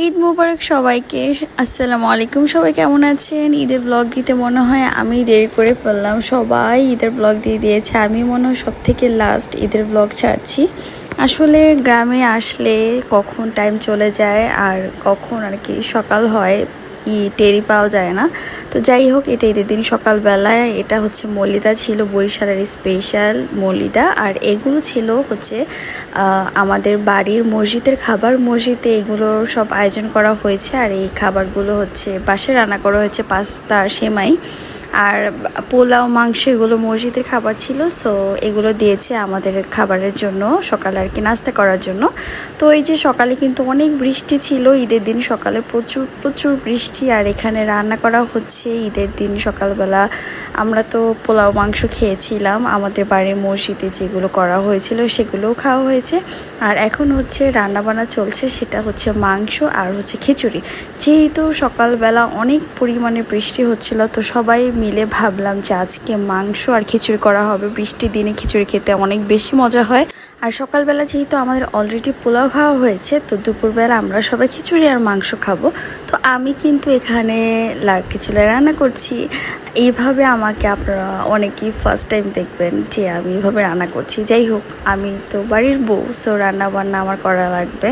ঈদ মোবারক সবাইকে। আসসালামু আলাইকুম। সবাই কেমন আছেন? ঈদের ব্লগ দিতে মনে হয় আমি দেরি করে ফেললাম। সবাই ঈদের ব্লগ দিয়ে দিয়েছে, আমি মনে হয় সব থেকে লাস্ট ঈদের ব্লগ ছাড়ছি। আসলে গ্রামে আসলে কখন টাইম চলে যায় আর কখন আর কি সকাল হয় টেরি পাওয়া যায় না। তো যাই হোক, এটা ঈদের দিন সকালবেলায় এটা হচ্ছে মলিদা ছিল, বরিশালের স্পেশাল মলিদা। আর এগুলো ছিল হচ্ছে আমাদের বাড়ির মসজিদের খাবার। মসজিদে এগুলো সব আয়োজন করা হয়েছে। আর এই খাবারগুলো হচ্ছে বাসায় রান্না করা হয়েছে, পাস্তা, সেমাই আর পোলাও, মাংস, এগুলো মসজিদের খাবার ছিল। সো এগুলো দিয়েছে আমাদের খাবারের জন্য, সকালে আর কি নাস্তা করার জন্য। তো এই যে সকালে কিন্তু অনেক বৃষ্টি ছিল, ঈদের দিন সকালে প্রচুর প্রচুর বৃষ্টি। আর এখানে রান্না করা হচ্ছে ঈদের দিন সকালবেলা। আমরা তো পোলাও মাংস খেয়েছিলাম, আমাদের বাড়ির মসজিদে যেগুলো করা হয়েছিল সেগুলোও খাওয়া হয়েছে। আর এখন হচ্ছে রান্নাবান্না চলছে, সেটা হচ্ছে মাংস আর হচ্ছে খিচুড়ি। যেহেতু সকালবেলা অনেক পরিমাণে বৃষ্টি হচ্ছিল, তো সবাই মিলে ভাবলাম যে আজকে মাংস আর খিচুড়ি করা হবে। বৃষ্টির দিনে খিচুড়ি খেতে অনেক বেশি মজা হয়। আর সকালবেলা যেহেতু আমাদের অলরেডি পোলাও খাওয়া হয়েছে, তো দুপুরবেলা আমরা সবাই খিচুড়ি আর মাংস খাবো। তো আমি কিন্তু এখানে লাকড়ি চুলায় রান্না করছি। এইভাবে আমাকে আপনারা অনেকেই ফার্স্ট টাইম দেখবেন যে আমি এইভাবে রান্না করছি। যাই হোক, আমি তো বাড়ির বউ, সো রান্না বান্না আমার করা লাগবে,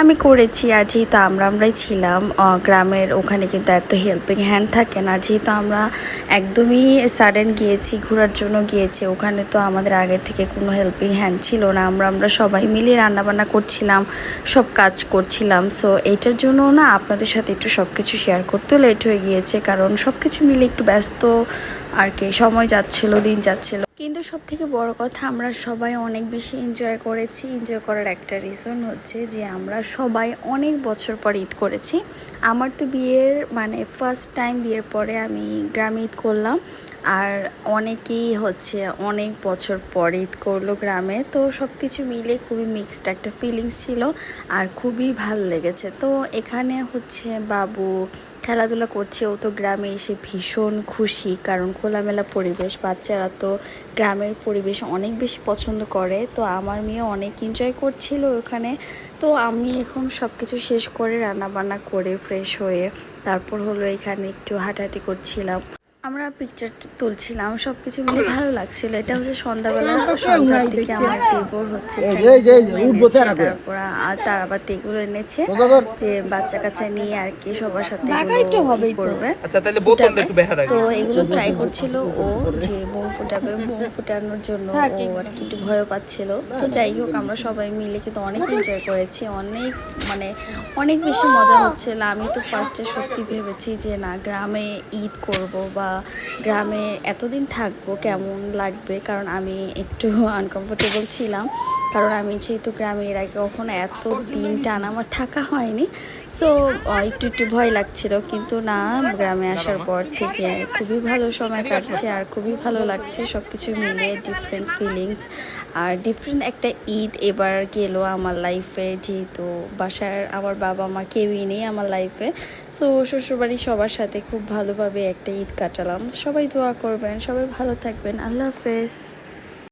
আমি করেছি। আর যেহেতু আমরাই ছিলাম গ্রামের, ওখানে কিন্তু এত হেল্পিং হ্যান্ড থাকে না। যেহেতু আমরা একদমই সাডেন গিয়েছি, ঘোরার জন্য গিয়েছি, ওখানে তো আমাদের আগে থেকে কোনো হেল্পিং হ্যান্ড ছিল না। আমরা সবাই মিলে রান্নাবান্না করছিলাম, সব কাজ করছিলাম। সো এইটার জন্য না আপনাদের সাথে একটু সব কিছু শেয়ার করতেও লেট হয়ে গিয়েছে, কারণ সব কিছু মিলে একটু ব্যস্ত আর কি, সময় যাচ্ছিল, দিন যাচ্ছিল। কিন্তু সব থেকে বড় কথা, আমরা সবাই অনেক বেশি এনজয় করেছি। এনজয় করার একটা রিজন হচ্ছে যে আমরা সবাই অনেক বছর পর ঈদ করেছি। আমার তো বিয়ের ফার্স্ট টাইম, বিয়ের পরে আমি গ্রামে ঈদ করলাম। আর অনেকেই হচ্ছে অনেক বছর পর ঈদ করলো গ্রামে। তো সব কিছু মিলে খুবই মিক্সড একটা ফিলিংস ছিল আর খুবই ভালো লেগেছে। তো এখানে হচ্ছে বাবু খেলাধুলা করছে, ও তো গ্রামে এসে ভীষণ খুশি, কারণ খোলামেলা পরিবেশ, বাচ্চারা তো গ্রামের পরিবেশ অনেক বেশি পছন্দ করে। তো আমার মেয়ে অনেক এনজয় করছিল ওখানে। তো আমি এখন সব কিছু শেষ করে রান্নাবান্না করে ফ্রেশ হয়ে তারপর হলো এখানে একটু হাঁটাহাঁটি করছিলাম, আমরা পিকচার তুলছিলাম, সব কিছু মিলে ভালো লাগছিল। এটা হচ্ছে সন্ধ্যাবেলা, সন্ধ্যার দিকে আমার দেবর হচ্ছে তারপর তারাবাতি এগুলো এনেছে, যে বাচ্চা কাচ্চা নিয়ে আর কি সবার সাথে করবে। তো এগুলো ট্রাই করছিল ও, যে বোম ফুটাবে, বোম ফুটানোর জন্য ও আর কি একটু ভয় পাচ্ছিল। তো যাই হোক, আমরা সবাই মিলে কিন্তু অনেক এনজয় করেছি, অনেক অনেক বেশি মজা হচ্ছিল। আমি তো ফার্স্টে সত্যি ভেবেছি যে না, গ্রামে ঈদ করব বা গ্রামে এতদিন থাকবো কেমন লাগবে, কারণ আমি একটু আনকমফোর্টেবল ছিলাম, কারণ আমি যেহেতু গ্রামে এর আগে কখনো এত দিন টানা আমার থাকা হয়নি। সো একটু একটু ভয় লাগছিল, কিন্তু না, গ্রামে আসার পর থেকে খুবই ভালো সময় কাটছে আর খুবই ভালো লাগছে। সব কিছু মিলিয়ে ডিফারেন্ট ফিলিংস আর ডিফারেন্ট একটা ঈদ এবার গেল আমার লাইফে। যেহেতু বাসার আমার বাবা মা কেউই নেই আমার লাইফে, সো শ্বশুরবাড়ির সবার সাথে খুব ভালোভাবে একটা ঈদ কাটালাম। সবাই দোয়া করবেন, সবাই ভালো থাকবেন। আল্লাহ হাফেজ।